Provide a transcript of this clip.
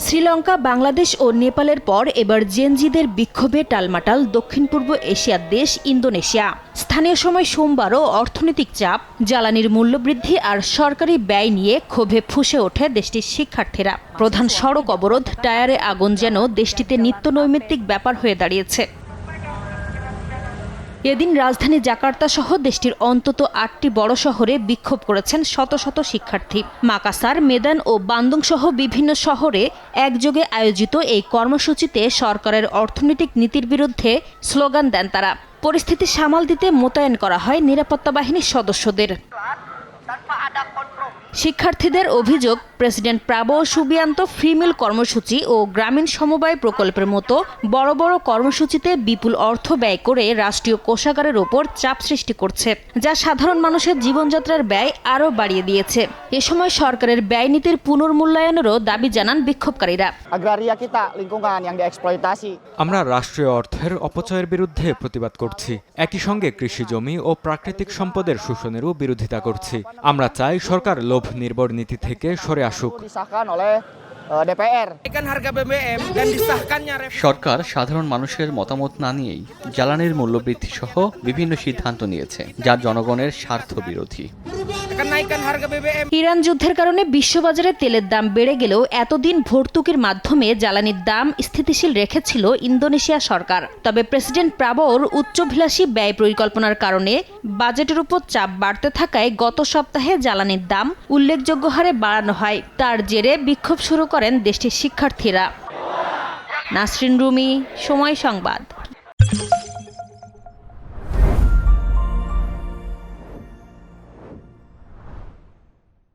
শ্রীলঙ্কা, বাংলাদেশ ও নেপালের পর এবার জেনজিদের বিক্ষোভে টালমাটাল দক্ষিণ পূর্ব এশিয়ার দেশ ইন্দোনেশিয়া। স্থানীয় সময় সোমবারও অর্থনৈতিক চাপ, জ্বালানির মূল্যবৃদ্ধি আর সরকারি ব্যয় নিয়ে ক্ষোভে ফুঁসে ওঠে দেশটির শিক্ষার্থীরা। প্রধান সড়ক অবরোধ, টায়ারে আগুন যেন দেশটিতে নিত্যনৈমিত্তিক ব্যাপার হয়ে দাঁড়িয়েছে। এদিন রাজধানী জাকার্তা সহ দেশটির অন্তত ৮টি বড় শহরে বিক্ষোভ করেছেন শত শত শিক্ষার্থী। মাকাসার, মেদান ও বান্দুং সহ বিভিন্ন শহরে একযোগে আয়োজিত এই কর্মসূচিতে সরকারের অর্থনৈতিক নীতির বিরুদ্ধে স্লোগান দেন তারা। পরিস্থিতি সামাল দিতে মোতায়েন করা হয় নিরাপত্তা বাহিনীর সদস্যদের। শিক্ষার্থীদের অভিযোগ, প্রেসিডেন্ট প্রাবোও সুবিয়ান্তো ফ্রি মিল কর্মসূচি ও গ্রামীণ সমবায় প্রকল্পের মতো বড় বড় কর্মসূচিতে বিপুল অর্থ ব্যয় করে রাষ্ট্রীয় কোষাগারের ওপর চাপ সৃষ্টি করছে, যা সাধারণ মানুষের জীবনযাত্রার ব্যয় আরও বাড়িয়ে দিয়েছে। এ সময় সরকারের ব্যয় নীতির পুনর্মূল্যায়নেরও দাবি জানান বিক্ষোভকারীরা। আমরা রাষ্ট্রীয় অর্থের অপচয়ের বিরুদ্ধে প্রতিবাদ করছি। একই সঙ্গে কৃষি জমি ও প্রাকৃতিক সম্পদের শোষণেরও বিরোধিতা করছি। আমরা চাই সরকার লোভ নির্ভর নীতি থেকে সরে আসুক। সরকার সাধারণ মানুষের মতামত না নিয়েই জ্বালানির মূল্যবৃদ্ধি সহ বিভিন্ন সিদ্ধান্ত নিয়েছে, যা জনগণের স্বার্থ বিরোধী। ইরান যুদ্ধের কারণে বিশ্ববাজারে তেলের দাম বেড়ে গেলেও এতদিন ভর্তুকির মাধ্যমে জ্বালানির দাম স্থিতিশীল রেখেছিল ইন্দোনেশিয়া সরকার। তবে প্রেসিডেন্ট প্রাবোর উচ্চাভিলাষী ব্যয় পরিকল্পনার কারণে বাজেটের উপর চাপ বাড়তে থাকায় গত সপ্তাহে জ্বালানির দাম উল্লেখযোগ্য হারে বাড়ানো হয়। তার জেরে বিক্ষোভ শুরু করেন দেশটির শিক্ষার্থীরা। নাসরিন রুমি, সময় সংবাদ।